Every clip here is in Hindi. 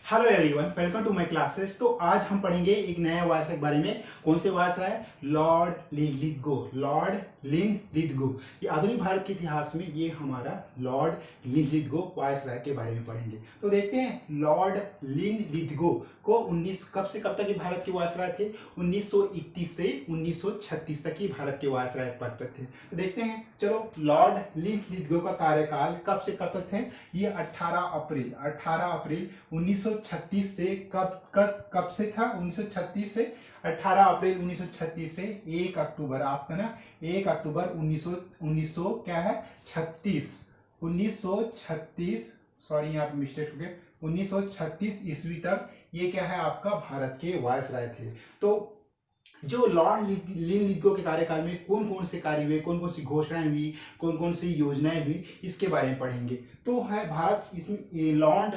Hello everyone, welcome to my classes. तो आज हम पढ़ेंगे एक नया वायरस के बारे में। कौन से वायरस है? Lord Linlithgow. लॉर्ड लिनलिथगो, ये आधुनिक भारत के इतिहास में ये हमारा लॉर्ड लिनलिथगो वायरस के बारे में पढ़ेंगे। तो देखते हैं लॉर्ड लिनलिथगो को 19 कब से कब तक ये भारत के वायसराय थे? 1931 से 1936 तक ही भारत के वायसराय पद पर थे। तो देखते हैं, चलो लॉर्ड लिनलिथगो का कार्यकाल कब से कब तक थे? ये 18 अप्रैल 1936 से कब से था? 1936 से 18 अप्रैल 1936 से 1 अक्टूबर, आपका ना 1 अक्टूबर 1900 क्या है 36 1936, सॉरी यहाँ पे मिस्टेक हो गया, 1936 ईस्वी तक ये क्या है आपका भारत के वायसराय थे। तो जो लॉर्ड लिनलिथगो के कार्यकाल में कौन कौन से कार्य हुए, कौन कौन सी घोषणाएं हुई, कौन कौन सी योजनाएं हुई, इसके बारे में पढ़ेंगे। तो है भारत इसमें लॉर्ड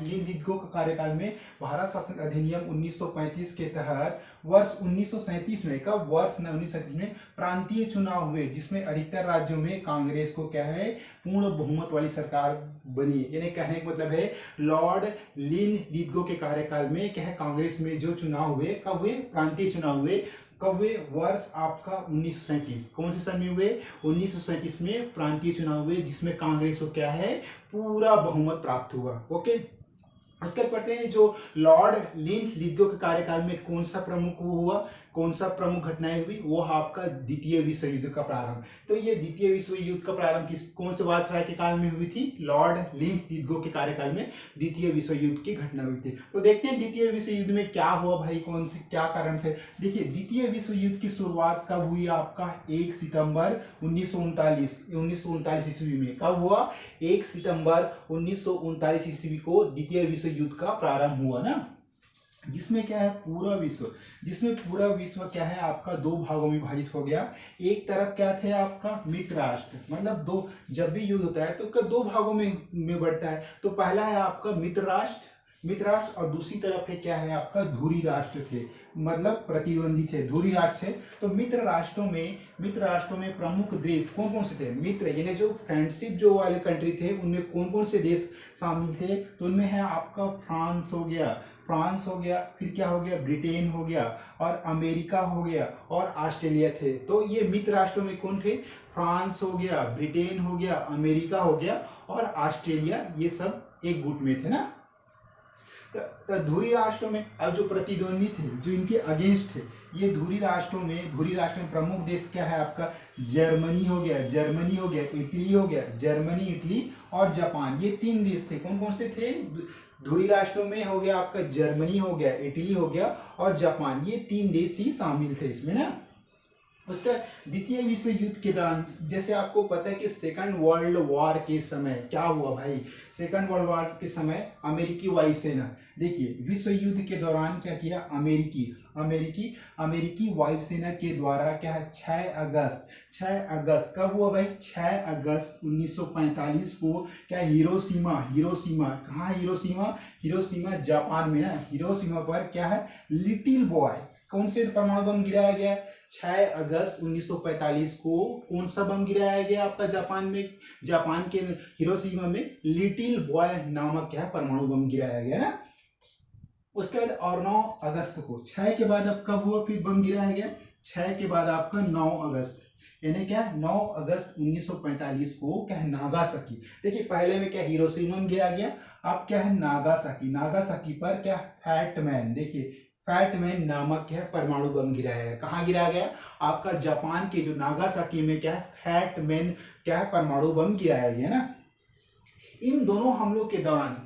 लिनलिथगो का कार्यकाल में भारत शासन अधिनियम 1935 के तहत वर्ष 1937 में, कब वर्ष 1937 में प्रांतीय चुनाव हुए, जिसमें अधिकतर राज्यों में कांग्रेस को क्या है पूर्ण बहुमत वाली सरकार बनी। यानी कहने का मतलब है लॉर्ड लिनलिथगो के कार्यकाल में क्या है कांग्रेस में जो चुनाव हुए, कब हुए? प्रांतीय चुनाव हुए। कब हुए? वर्ष आपका 1937। कौन से सन में हुए? 1937 में प्रांतीय चुनाव हुए, जिसमें कांग्रेस को क्या है पूरा बहुमत प्राप्त हुआ। ओके, उसके बाद पढ़ते हैं जो लॉर्ड लिनलिथगो के कार्यकाल में कौन सा प्रमुख हुआ, कौन सा प्रमुख घटनाएं हुई, वो आपका द्वितीय विश्व युद्ध का प्रारंभ। तो ये द्वितीय विश्व युद्ध का प्रारंभ कौन से वायसराय के काल में हुई थी? लॉर्ड लिनलिथगो के कार्यकाल में द्वितीय विश्व युद्ध की घटना हुई थी। तो देखते हैं द्वितीय विश्व युद्ध में क्या हुआ भाई, कौन से क्या कारण थे। देखिए, द्वितीय विश्व युद्ध की शुरुआत कब हुई? आपका 1 सितंबर 1939 ईस्वी में। कब हुआ? 1 सितंबर 1939 ईस्वी को द्वितीय विश्व युद्ध का प्रारंभ हुआ ना, जिसमें क्या है पूरा विश्व क्या है आपका दो भागों में विभाजित हो गया। एक तरफ क्या थे आपका मित्र राष्ट्र, मतलब दो, जब भी युद्ध होता है तो दो भागों में बढ़ता है। तो पहला है आपका मित्र राष्ट्र, और दूसरी तरफ है क्या है आपका धुरी राष्ट्र थे, मतलब प्रतिद्वंदी थे, धुरी राष्ट्र थे। तो मित्र राष्ट्रों में प्रमुख देश कौन कौन से थे? मित्र यानी जो फ्रेंडशिप जो वाले कंट्री थे, उनमें कौन कौन से देश शामिल थे? तो उनमें है आपका फ्रांस हो गया, फिर क्या हो गया ब्रिटेन हो गया, और अमेरिका हो गया, और ऑस्ट्रेलिया थे। तो ये मित्र राष्ट्रों में कौन थे? फ्रांस हो गया, ब्रिटेन हो गया, अमेरिका हो गया, और ऑस्ट्रेलिया, ये सब एक गुट में थे ना। तो धुरी राष्ट्रों में अब जो प्रतिद्वंदी थे, जो इनके अगेंस्ट थे, ये धुरी राष्ट्रों में प्रमुख देश क्या है आपका? जर्मनी हो गया, इटली हो गया, जर्मनी, इटली और जापान, ये 3 देश थे। कौन कौन से थे? धुरी राष्ट्रों में हो गया आपका जर्मनी हो गया, इटली हो गया और जापान, ये 3 देश ही शामिल थे इसमें ना। उसका द्वितीय विश्व युद्ध के दौरान, जैसे आपको पता है कि सेकंड वर्ल्ड वॉर के समय क्या हुआ भाई, सेकंड वर्ल्ड वॉर के समय अमेरिकी वायुसेना, देखिए विश्व युद्ध के दौरान क्या किया अमेरिकी वायुसेना के द्वारा क्या है 6 अगस्त कब हुआ भाई? 6 अगस्त 1945 को क्या हिरोशिमा, कहाँ हिरोशिमा जापान में ना, हिरोशिमा पर क्या है लिटिल बॉय, कौन से परमाणु बम गिराया गया? 6 अगस्त 1945 को कौन सा बम गिराया गया आपका जापान के हिरोशिमा में? लिटिल बॉय नामक क्या है परमाणु बम गिराया गया ना। उसके बाद और 9 अगस्त को, 6 के बाद अब कब हुआ फिर बम गिराया गया? 6 के बाद आपका 9 अगस्त, यानी क्या 9 अगस्त 1945 को क्या है नागासाकी। देखिए पहले में क्या हिरोशिमा में गिरा गया, अब क्या है नागासाकी पर क्या फैटमैन, देखिए फैटमैन नामक क्या है परमाणु बम गिराया गया। कहाँ गिराया गया? आपका जापान के जो नागासाकी में क्या है फैटमैन क्या है परमाणु बम गिराया गया ना। इन दोनों हमलों के दौरान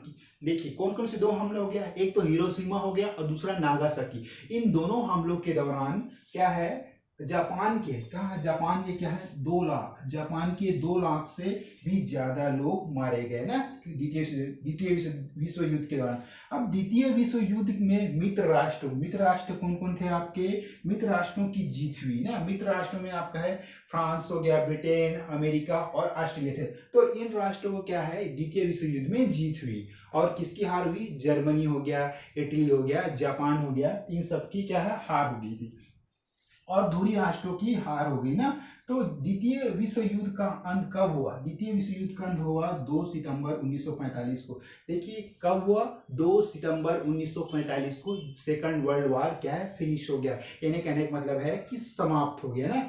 देखिए कौन कौन से 2 हमले हो गया, एक तो हिरोशिमा हो गया और दूसरा नागासाकी। इन दोनों हमलों के दौरान क्या है जापान के क्या है 2 लाख, जापान के 2 लाख से भी ज्यादा लोग मारे गए ना द्वितीय विश्व युद्ध के दौरान। अब द्वितीय विश्व युद्ध में मित्र राष्ट्र कौन कौन थे आपके? मित्र राष्ट्रों की जीत हुई ना। मित्र राष्ट्रों में आपका है फ्रांस हो गया, ब्रिटेन, अमेरिका और ऑस्ट्रेलिया थे। तो इन राष्ट्रों को क्या है द्वितीय विश्व युद्ध में जीत हुई। और किसकी हार हुई? जर्मनी हो गया, इटली हो गया, जापान हो गया, इन सबकी क्या है हार हो गई थी। और धनी राष्ट्रों की हार हो गई ना। तो द्वितीय विश्व युद्ध का अंत कब हुआ? द्वितीय विश्व युद्ध का अंत हुआ 2 सितंबर 1945 को। देखिए कब हुआ? 2 सितंबर 1945 को सेकंड वर्ल्ड वॉर क्या है, फिनिश हो गया। यानी कहने का मतलब है कि समाप्त हो गया ना।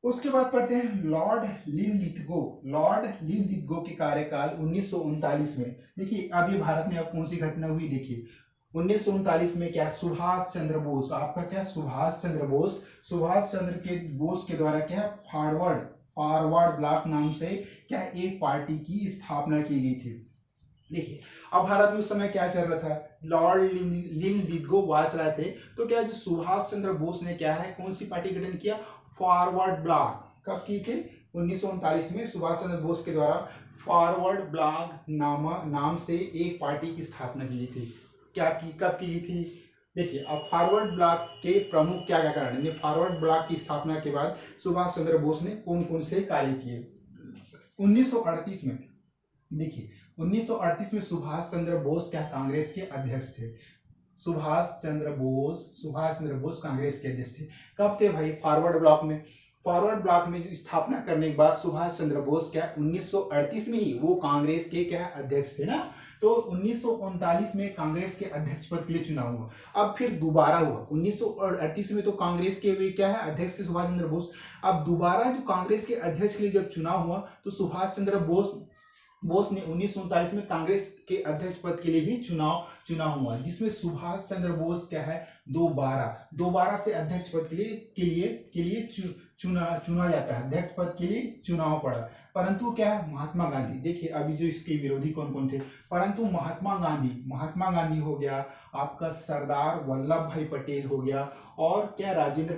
उसके बाद पढ़ते हैं लॉर्ड लिनलिथगो। लॉर्ड लिनलिथगो के कार्यकाल 1939 में। देखिए अब ये भारत में अब कौन सी घटना हुई, देखिए 1939 में क्या, सुभाष चंद्र बोस, आपका क्या, सुभाष चंद्र बोस, सुभाष चंद्र के बोस के द्वारा क्या, फॉरवर्ड फॉरवर्ड ब्लॉक नाम से क्या एक पार्टी की स्थापना की गई थी। देखिए अब भारत में उस समय क्या चल रहा था, लॉर्ड लिनलिथगो वायसराय थे। तो क्या जो सुभाष चंद्र बोस ने क्या है, कौन सी पार्टी गठन किया, फॉरवर्ड ब्लॉक। कब की थी? 1939 में सुभाष चंद्र बोस के द्वारा फॉरवर्ड ब्लॉक नाम से एक पार्टी की स्थापना की गई थी। क्या की, कब की गई थी? देखिए अब फॉरवर्ड ब्लॉक के प्रमुख क्या क्या कारण है, फॉरवर्ड ब्लॉक की स्थापना के बाद सुभाष चंद्र बोस ने कौन कौन से कार्य किए? 1938 में, देखिए 1938 में सुभाष चंद्र बोस क्या कांग्रेस के अध्यक्ष थे। सुभाष चंद्र बोस कांग्रेस के अध्यक्ष थे। कब थे भाई? फॉरवर्ड ब्लॉक में। फॉरवर्ड ब्लॉक में जो स्थापना करने के बाद सुभाष चंद्र बोस क्या 1938 में ही वो कांग्रेस के क्या अध्यक्ष थे ना। तो 1939 में कांग्रेस के अध्यक्ष पद के लिए चुनाव हुआ। अब फिर दोबारा हुआ 1938 में, तो कांग्रेस के वे क्या है, अध्यक्ष थे सुभाष चंद्र बोस। अब दोबारा जो कांग्रेस के अध्यक्ष के लिए जब चुनाव हुआ तो सुभाष चंद्र बोस ने 1939 में कांग्रेस के अध्यक्ष पद के लिए भी चुनाव हुआ, जिसमें सुभाष चंद्र बोस क्या है, दोबारा से अध्यक्ष पद के लिए चुना जाता है, अध्यक्ष पद के लिए चुनाव पड़ा। परंतु क्या है, महात्मा गांधी, देखिए अभी जो इसके विरोधी कौन कौन थे, परंतु महात्मा गांधी हो गया, आपका सरदार वल्लभ भाई पटेल हो गया, और क्या राजेंद्र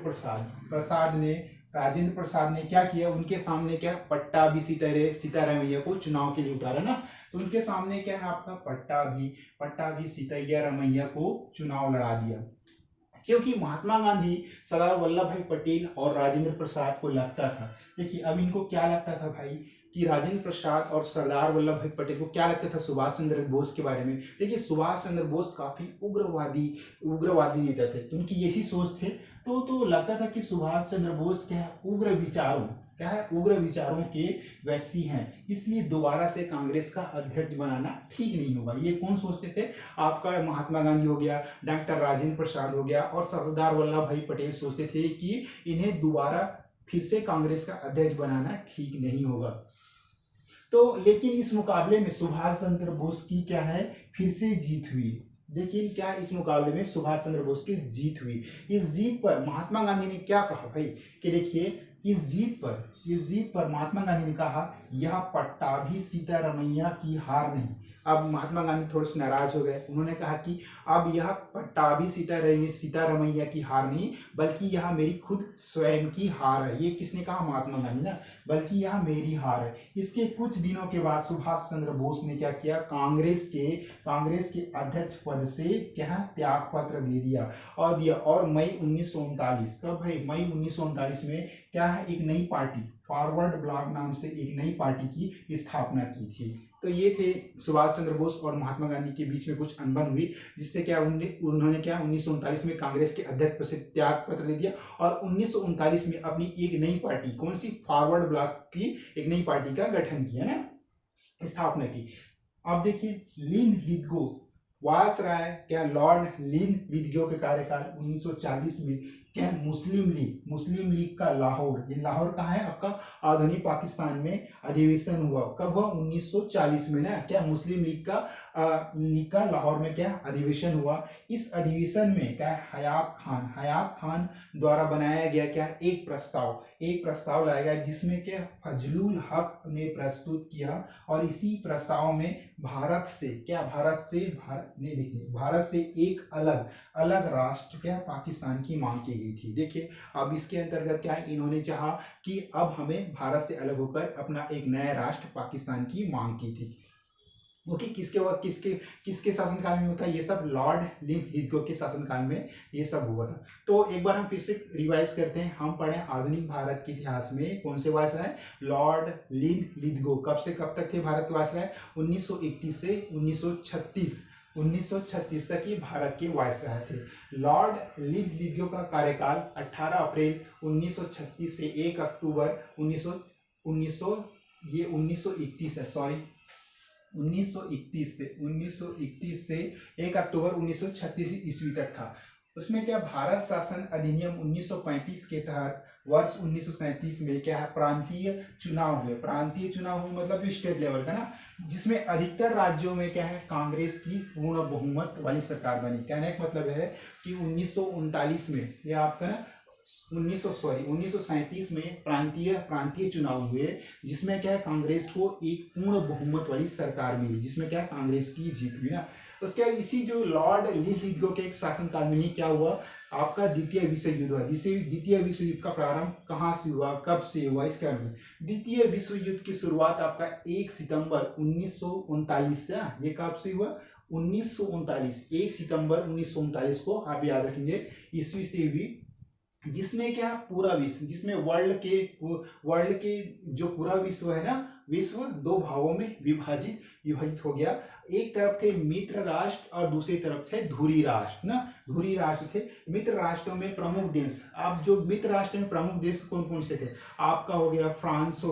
प्रसाद ने क्या किया, उनके सामने क्या पट्टाभी सीतारामैया को चुनाव के लिए उतारा ना। तो उनके सामने क्या है, आपका पट्टाभी सीतारामैया को चुनाव लड़ा दिया, क्योंकि महात्मा गांधी, सरदार वल्लभ भाई पटेल और राजेंद्र प्रसाद को लगता था। देखिए अब इनको क्या लगता था भाई, कि राजेंद्र प्रसाद और सरदार वल्लभ भाई पटेल को क्या लगता था सुभाष चंद्र बोस के बारे में। देखिए सुभाष चंद्र बोस काफी उग्रवादी नेता थे, तो उनकी यही सोच थे। तो लगता था कि सुभाष चंद्र बोस क्या है, उग्र विचारों के व्यक्ति हैं, इसलिए दोबारा से कांग्रेस का अध्यक्ष बनाना ठीक नहीं होगा। ये कौन सोचते थे, आपका महात्मा गांधी हो गया, डॉक्टर राजेंद्र प्रसाद हो गया, और सरदार वल्लभ भाई पटेल सोचते थे कि इन्हें दोबारा फिर से कांग्रेस का अध्यक्ष बनाना ठीक नहीं होगा। तो लेकिन इस मुकाबले में सुभाष चंद्र बोस की क्या है, फिर से जीत हुई। लेकिन क्या इस मुकाबले में सुभाष चंद्र बोस की जीत हुई। इस जीत पर महात्मा गांधी ने क्या कहा भाई, कि देखिए इस जीत पर महात्मा गांधी ने कहा, यह पट्टाभी सीतारामैया की हार नहीं। अब महात्मा गांधी थोड़े से नाराज हो गए, उन्होंने कहा कि अब यह पट्टाभी सीतारामैया की हार नहीं, बल्कि यह मेरी खुद स्वयं की हार है। ये किसने कहा, महात्मा गांधी ना, बल्कि यह मेरी हार है। इसके कुछ दिनों के बाद सुभाष चंद्र बोस ने क्या किया, कांग्रेस के अध्यक्ष पद से क्या त्याग पत्र दे दिया, और मई 1939, कब भाई, मई 1939 में क्या है, एक नई पार्टी फॉरवर्ड ब्लॉक नाम से एक नई पार्टी की स्थापना की थी। तो ये थे सुभाष चंद्र बोस और महात्मा गांधी के बीच में कुछ अनबन हुई, जिससे क्या उन्होंने क्या 1939 में कांग्रेस के अध्यक्ष पद से त्याग पत्र दे दिया, और 1939 में अपनी एक नई पार्टी, कौन सी, फॉरवर्ड ब्लॉक की एक नई पार्टी का गठन किया ना, स्थापना की। अब देखिए लिनलिथगो वायसराय क्या, लॉर्ड लिनलिथगो के कार्यकाल 1940 में क्या, मुस्लिम लीग का लाहौर, ये लाहौर कहाँ है आपका, आधुनिक पाकिस्तान में अधिवेशन हुआ। कब हुआ, 1940 में ना, क्या मुस्लिम लीग का लाहौर में क्या अधिवेशन हुआ। इस अधिवेशन में क्या हयात खान द्वारा बनाया गया क्या एक प्रस्ताव लाया गया, जिसमें क्या फजलुल हक ने प्रस्तुत किया, और इसी प्रस्ताव में भारत से एक अलग राष्ट्र क्या पाकिस्तान की मांग की गई थी। देखिए अब इसके अंतर्गत क्या है, इन्होंने चाहा कि अब हमें भारत से अलग होकर अपना एक नया राष्ट्र पाकिस्तान की मांग की थी। ओके, किसके शासनकाल में होता है ये सब, लॉर्ड लिनलिथगो के शासनकाल में ये सब हुआ था। तो एक बार हम फिर से रिवाइज करते हैं, हम पढ़े आधुनिक भारत के इतिहास में कौन से वायसराय, लॉर्ड लिनलिथगो। कब से कब तक थे भारत के वायसराय, 1931 से 1936। 1936 तक ये भारत के वायसराय थे। लॉर्ड लिथगो का कार्यकाल 18 अप्रैल 1936 से 1 अक्टूबर 1931 है, सॉरी 1931 से 1 अक्टूबर 1936 ईस्वी तक था। उसमें क्या भारत शासन अधिनियम 1935 के तहत वर्ष 1937 में क्या है प्रांतीय चुनाव हुए। प्रांतीय चुनाव हुए मतलब जो स्टेट लेवल का ना, जिसमें अधिकतर राज्यों में क्या है कांग्रेस की पूर्ण बहुमत वाली सरकार बनी। कहने का मतलब है कि 1939 में या आपका ना 1937 में प्रांतीय चुनाव हुए, जिसमें क्या है कांग्रेस को एक पूर्ण बहुमत वाली सरकार मिली, जिसमें क्या है कांग्रेस की जीत हुई ना। उसके बाद इसी जो लॉर्ड लिथगो के एक शासनकाल में ही क्या हुआ, आपका द्वितीय विश्व युद्ध हुआ। द्वितीय विश्व युद्ध का प्रारंभ कहाँ से हुआ, कब से हुआ, इसके बारे में। द्वितीय विश्व युद्ध की शुरुआत आपका 1 सितंबर 1939 से, ये कब से हुआ 1939, 1 सितंबर 1939 को आप याद रखेंगे ईस्वी से हुई, जिसमें क्या पूरा विश्व, जिसमें वर्ल्ड के जो पूरा विश्व है ना, विश्व दो भागों में विभाजित हो गया। एक तरफ थे मित्र राष्ट्र और दूसरी तरफ थे धुरी राष्ट्र ना, धुरी राष्ट्र थे। मित्र राष्ट्रों में प्रमुख देश, आप जो मित्र राष्ट्र में प्रमुख देश कौन कौन से थे, आपका हो गया फ्रांस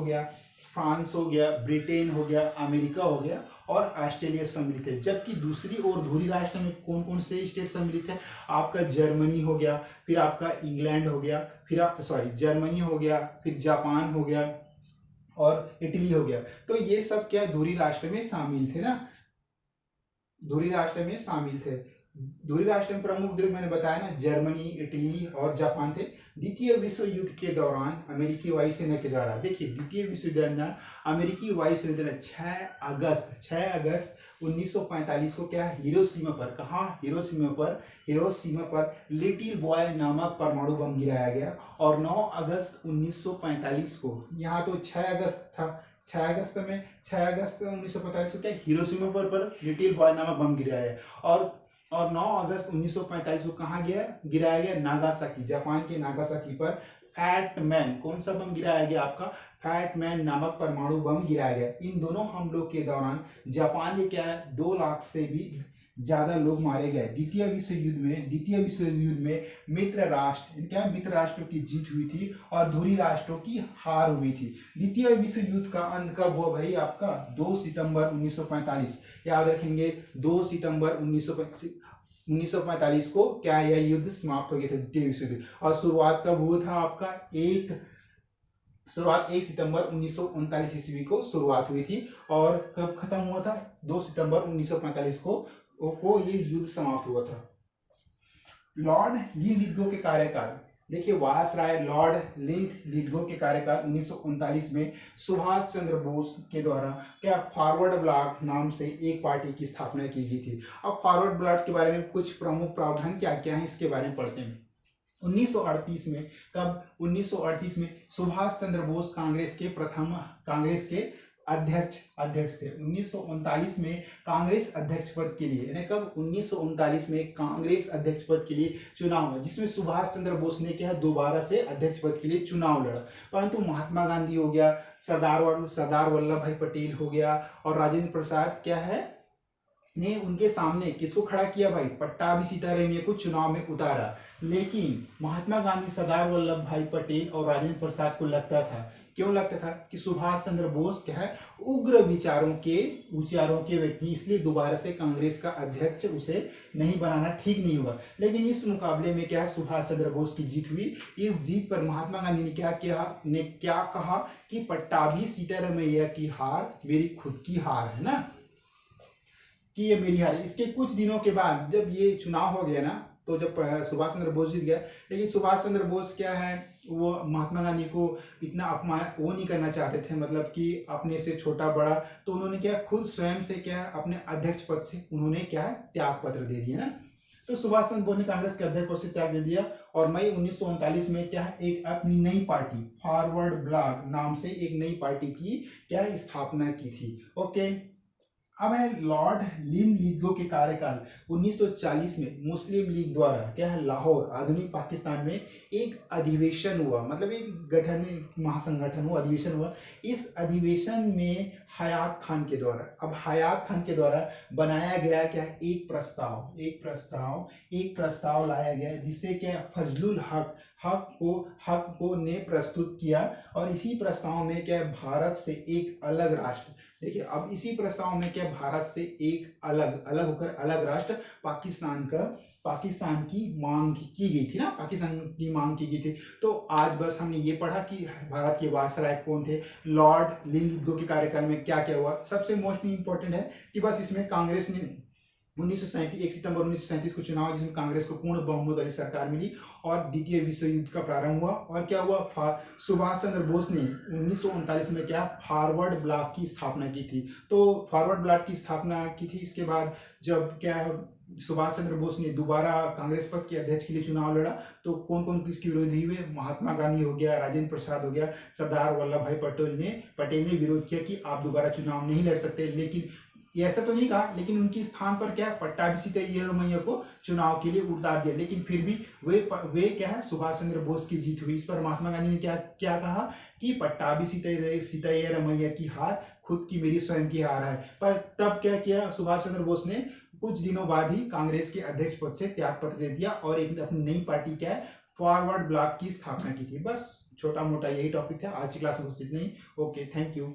हो गया, ब्रिटेन हो गया, अमेरिका हो गया और ऑस्ट्रेलिया सम्मिलित है। जबकि दूसरी ओर धुरी राष्ट्र में कौन कौन से स्टेट सम्मिलित है, आपका जर्मनी हो गया, फिर आपका इंग्लैंड हो गया, फिर आप जर्मनी हो गया, फिर जापान हो गया और इटली हो गया। तो ये सब क्या धुरी राष्ट्र में शामिल थे ना, धुरी राष्ट्र में शामिल थे। धुरी राष्ट्र में प्रमुख देश मैंने बताया ना, जर्मनी, इटली और जापान थे। द्वितीय विश्व युद्ध के दौरान अमेरिकी वायुसेना के द्वारा, देखिए द्वितीय विश्व युद्ध के दौरान अमेरिकी वायुसेना ने 6 अगस्त 1945 को क्या हिरोशिमा पर, कहा हिरोशिमा पर लिटिल बॉय नामक परमाणु बम गिराया गया। और 9 अगस्त 1945 को, यहाँ तो 6 अगस्त था, 6 अगस्त 1945 को क्या हिरोशिमा पर लिटिल बॉय नामक बम गिराया गया। और 9 अगस्त 1945 को कहाँ गिराया गया नागासाकी, जापान के नागासाकी पर फैट मैन, कौन सा बम गिराया गया, आपका फैट मैन नामक परमाणु बम गिराया गया। इन दोनों हमलों के दौरान जापान में क्या है 2 लाख से भी ज्यादा लोग मारे गए। द्वितीय विश्व युद्ध में मित्र राष्ट्रों की जीत हुई थी और धुरी राष्ट्रों की हार हुई थी। द्वितीय विश्व युद्ध का अंत कब हुआ भाई, आपका 2 सितंबर 1945, याद रखेंगे 2 सितंबर 1945 को क्या यह युद्ध समाप्त हो गया था, द्वितीय विश्व युद्ध। और शुरुआत कब हुआ था आपका 1 सितंबर 1939 ईस्वी को शुरुआत हुई थी और कब खत्म हुआ था 2 सितंबर 1945 को ये युद्ध समाप्त हुआ था। लॉर्ड लिथगो के कार्यकाल, देखिए वायसराय लॉर्ड लिथगो के कार्यकाल 1939 में सुभाष चंद्र बोस के द्वारा क्या फॉरवर्ड ब्लॉक नाम से एक पार्टी की स्थापना की गई थी। अब फॉरवर्ड ब्लॉक के बारे में कुछ प्रमुख प्रावधान क्या क्या है इसके बारे में पढ़ते हैं। 1938 में, कब 1938 में सुभाष चंद्र बोस कांग्रेस के अध्यक्ष थे। 1939 में कांग्रेस अध्यक्ष पद के लिए, यानी कब 1939 में कांग्रेस अध्यक्ष पद के लिए चुनाव हुआ, जिसमें सुभाष चंद्र बोस ने क्या दोबारा से अध्यक्ष पद के लिए चुनाव लड़ा। परंतु महात्मा गांधी हो गया, सरदार वल्लभ भाई पटेल हो गया और राजेंद्र प्रसाद क्या है ने उनके सामने किसको खड़ा किया भाई, पट्टाभी सीतारामैया को चुनाव में उतारा। लेकिन महात्मा गांधी, सरदार वल्लभ भाई पटेल और राजेंद्र प्रसाद को लगता था, क्यों लगता था कि सुभाष चंद्र बोस क्या है उग्र विचारों के व्यक्ति, इसलिए दोबारा से कांग्रेस का अध्यक्ष उसे नहीं बनाना ठीक नहीं हुआ। लेकिन इस मुकाबले में क्या सुभाष चंद्र बोस की जीत हुई। इस जीत पर महात्मा गांधी ने क्या कहा कि पट्टाभी सीतारामैया की हार मेरी खुद की हार है ना, कि ये मेरी हार। इसके कुछ दिनों के बाद जब ये चुनाव हो गया ना, तो जब सुभाष चंद्र बोस जीत गया, लेकिन सुभाष चंद्र बोस क्या है वो महात्मा गांधी को इतना अपमान वो नहीं करना चाहते थे, मतलब कि अपने से छोटा बड़ा, तो उन्होंने क्या खुद स्वयं से क्या अपने अध्यक्ष पद से उन्होंने क्या त्याग पत्र दे दिया ना। तो सुभाष चंद्र बोस ने कांग्रेस के अध्यक्ष पद से त्याग दे दिया और मई 1939 में क्या एक अपनी नई पार्टी फॉरवर्ड ब्लॉक नाम से एक नई पार्टी की क्या स्थापना की थी। ओके, अब है लॉर्ड लिथगो के कार्यकाल 1940 में मुस्लिम लीग द्वारा क्या है लाहौर आधुनिक पाकिस्तान में एक अधिवेशन हुआ, मतलब एक महासंगठन हुआ, अधिवेशन हुआ। इस अधिवेशन में हयात खान के द्वारा। अब हयात खान के द्वारा बनाया गया क्या है, एक प्रस्ताव लाया गया जिससे क्या फजलुल हक को ने प्रस्तुत किया। और इसी प्रस्ताव में क्या भारत से एक अलग राष्ट्र, देखिए अब इसी प्रस्ताव में क्या भारत से एक अलग होकर अलग राष्ट्र पाकिस्तान की मांग की गई थी ना, पाकिस्तान की मांग की गई थी। तो आज बस हमने ये पढ़ा कि भारत के वायसराय कौन थे, लॉर्ड लिंलिथगो के कार्यकाल में क्या क्या हुआ। सबसे मोस्टली इंपॉर्टेंट है कि बस इसमें कांग्रेस ने 1937 1 सितंबर 1937 को चुनाव जिसमें कांग्रेस को पूर्ण बहुमत वाली सरकार मिली और द्वितीय विश्व युद्ध का प्रारंभ हुआ। और क्या हुआ, सुभाष चंद्र बोस ने 1939 में क्या फॉरवर्ड ब्लॉक की स्थापना की थी। तो फॉरवर्ड ब्लॉक की स्थापना की थी। इसके बाद जब क्या सुभाष चंद्र बोस ने दोबारा कांग्रेस पद के अध्यक्ष के लिए चुनाव लड़ा तो कौन कौन किसकी विरोधी हुए, महात्मा गांधी हो गया, राजेंद्र प्रसाद हो गया, सरदार वल्लभ भाई पटेल ने विरोध किया कि आप दोबारा चुनाव नहीं लड़ सकते। लेकिन ऐसा तो नहीं कहा, लेकिन उनके स्थान पर क्या पट्टाभी सिंह को चुनाव के लिए उतार दिया। लेकिन फिर भी वे क्या है, सुभाष चंद्र बोस की जीत हुई। इस पर महात्मा गांधी ने क्या क्या कहा कि पट्टाभी सीतारमैया की हार खुद की मेरी स्वयं की हार है। पर तब क्या किया सुभाष चंद्र बोस ने, कुछ दिनों बाद ही कांग्रेस के अध्यक्ष पद से त्याग पत्र दे दिया और एक अपनी नई पार्टी क्या है फॉरवर्ड ब्लॉक की स्थापना की थी। बस छोटा मोटा यही टॉपिक था। आज की क्लास में बस इतना ही। Okay, thank you.